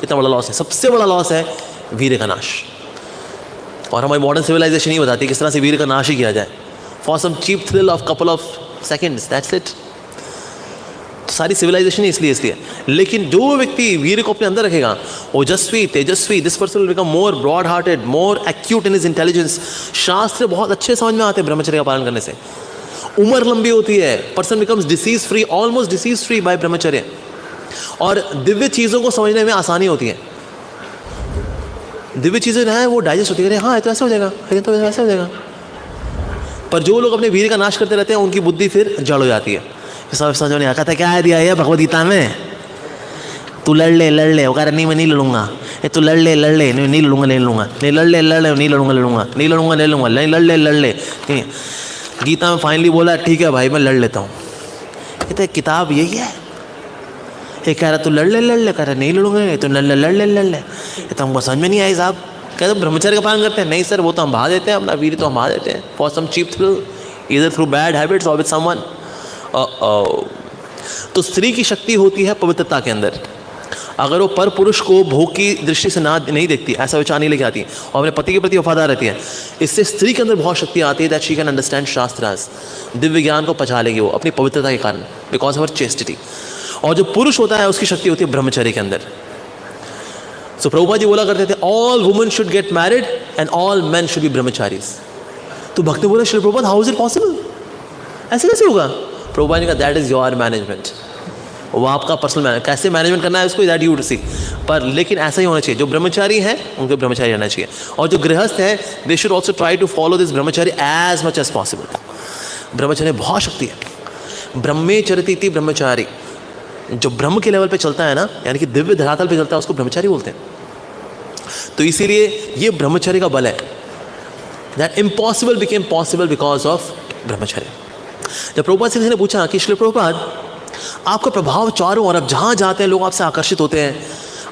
इतना बड़ा लॉस है। सबसे बड़ा लॉस है वीर्य का नाश। और हमारी मॉडर्न सिविलाइजेशन नहीं बताती किस तरह से वीर्य का नाश ही किया जाए, for some cheap thrill of couple of seconds, that's it. सारी सिविलाइजेशन इसलिए। लेकिन जो व्यक्ति वीर को अपने अंदर रखेगा, ओजस्वी, तेजस्वी, this person will become more broad hearted, more acute in his intelligence. शास्त्र बहुत अच्छे समझ में आते हैं ब्रह्मचर्य का पालन करने से। उम्र लंबी होती है, person becomes disease free, almost disease free by brahmacharya. और दिव्य चीज़ों को समझने में आसानी होती है। दिव्य चीज़ें हैं वो डाइजेस्ट होती है, हाँ ये तो ऐसे हो जाएगा, ये तो ऐसे हो जाएगा। पर जो लोग अपने वीर का नाश करते रहते हैं उनकी बुद्धि फिर जड़ हो जाती है। सब समझ नहीं आता, क्या दिया है भगवद गीता में, तू लड़ ले, वो कह रहा नहीं मैं नहीं लड़ूंगा, ये तू लड़ ले नहीं लड़ूंगा, नहीं लड़ ले नहीं लड़ूंगा। गीता में फाइनली बोला ठीक है भाई मैं लड़ लेता हूँ। कहते किताब यही है, ये कह रहा तू लड़ ले, कह रहा नहीं लड़ूंगा, तो लड़ ले। ये तो हमको समझ में नहीं आई साहब। कहते ब्रह्मचर्य का पालन करते हैं, नहीं सर वो तो हम बहा देते हैं, अपना वीर तो हम बहा देते हैं for some cheap thrill, either through bad habits और विद समवन। तो स्त्री की शक्ति होती है पवित्रता के अंदर। अगर वो पर पुरुष को भोग की दृष्टि से नहीं देखती, ऐसा विचार नहीं लेके आती और अपने पति के प्रति वफादार रहती है, इससे स्त्री के अंदर बहुत शक्ति आती है that she can understand shastras. Divya ज्ञान को पचा लेगी वो अपनी पवित्रता के कारण, बिकॉज ऑफ हर चेस्टिटी। और जो पुरुष होता है उसकी शक्ति होती है ब्रह्मचर्य के अंदर। सो प्रभुपाद जी बोला करते थे all women should get married and all main should be brahmacharis. तो भक्त ने बोला Shri Prabhupada how is it possible, ऐसे कैसे होगा? प्रभुपाद ने कहा दैट इज योर मैनेजमेंट, वो आपका पर्सनल मैनेज, कैसे मैनेजमेंट करना है उसको दैट यू सी। पर लेकिन ऐसा ही होना चाहिए, जो ब्रह्मचारी हैं उनको ब्रह्मचारी रहना चाहिए, और जो गृहस्थ हैं they should also try to follow this brahmachari as much as possible. ब्रह्मचर्य में बहुत शक्ति है। ब्रह्मे चरती ब्रह्मचारी, जो ब्रह्म के लेवल पे चलता है ना, यानी कि दिव्य धरातल पे चलता है, उसको ब्रह्मचारी बोलते हैं। तो इसीलिए ये ब्रह्मचर्य का बल है, that impossible became possible because of ब्रह्मचर्य। जब प्रभुपाद से किसी ने पूछा कि श्री प्रभुपाद आपका प्रभाव चारों ओर, अब जहाँ जाते हैं लोग आपसे आकर्षित होते हैं,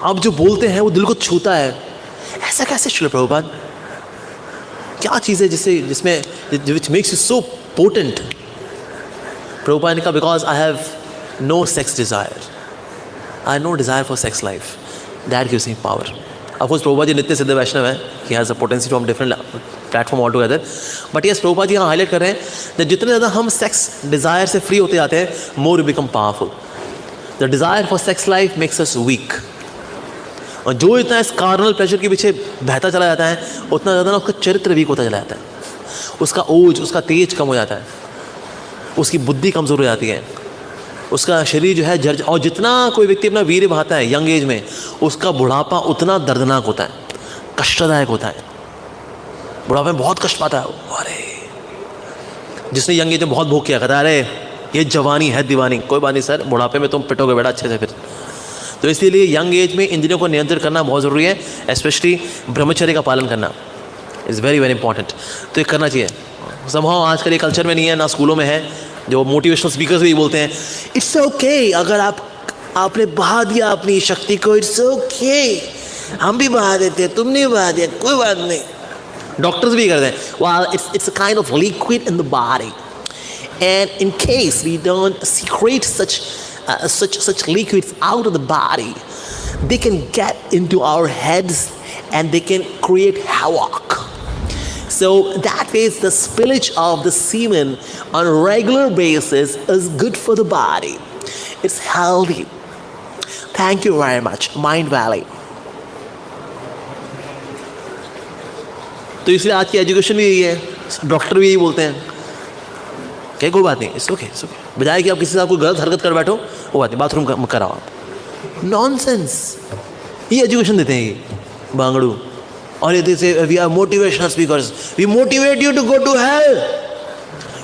आप जो बोलते हैं वो दिल को छूता है, ऐसा कैसे श्री प्रभुपाद? क्या चीज़ है जिसमें which makes you so potent? Prabhupada ने कहा because I have no sex desire, I no desire for sex life, that gives me power. Of course Prabhupada ji नित्य सिद्ध वैष्णव है, he has a potency from different platform all together. But yes, Prabhupada ji यहाँ highlight कर रहे हैं कि जितने ज़्यादा हम सेक्स डिज़ायर से फ्री होते जाते हैं, more we become powerful. The desire for sex life makes us weak. और जो इतना इस कार्नल प्लेजर के पीछे बहता चला जाता है, उतना ज़्यादा ना उसका चरित्र वीक होता चला जाता है, उसका ओज, उसका तेज कम हो जाता है, उसकी बुद्धि कमज़ोर हो जाती है, उसका शरीर जो है जर्ज। और जितना कोई व्यक्ति अपना वीर्य बहाता है यंग एज में, उसका बुढ़ापा उतना दर्दनाक होता है, कष्टदायक होता है। बुढ़ापे में बहुत कष्ट पाता है। अरे जिसने यंग एज में बहुत भोग किया, कहता है अरे ये जवानी है दीवानी। कोई बात नहीं सर, बुढ़ापे में तुम पिटोगे बेटा अच्छे से फिर। तो इसीलिए यंग एज में इंद्रियों को नियंत्रित करना बहुत ज़रूरी है, स्पेशली ब्रह्मचर्य का पालन करना इज़ वेरी वेरी इंपॉर्टेंट। तो ये करना चाहिए। समहाउ आजकल ये कल्चर में नहीं है, ना स्कूलों में है, जो मोटिवेशनल स्पीकर्स भी बोलते हैं इट्स ओके, अगर आपने बहा दिया अपनी शक्ति को, इट्स ओके, हम भी बहा देते हैं, तुम नहीं बहा दिया, कोई बात नहीं। डॉक्टर्स भी करते हैं, well it's a kind of liquid in the body, and in case we don't secrete such liquids out of the body, they can get into our heads and they can create havoc. So that means the spillage of the semen on a regular basis is good for the body. It's healthy. Thank you very much, Mind Valley. तो इसलिए आज की education भी यही है, doctor भी यही बोलते हैं क्या कोई बात नहीं, इट्स ओके, बजाय कि आप किसी से कोई गलत हरकत कर बैठो, वो बात नहीं, बाथरूम कराओ आप। नॉनसेंस, ये एजुकेशन देते हैं ये बांगड़ू। और ये say we are motivational speakers, we motivate you to go to hell,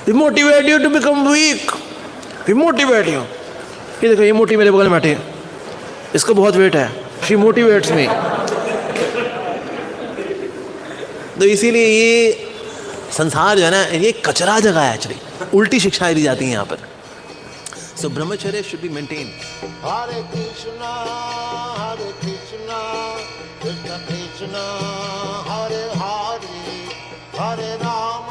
we motivate you to become weak, we motivate you. ये देखो ये मोटी मेरे बगल में बैठी है, इसको बहुत वेट है, शी मोटिवेट्स मी। तो इसीलिए ये संसार जो है ना, ये कचरा जगह है एक्चुअली, उल्टी शिक्षाएं दी जाती हैं यहाँ पर। सो ब्रह्मचर्य should be maintain. Hare Krishna Krishna Krishna Hare Hare, Hare Ram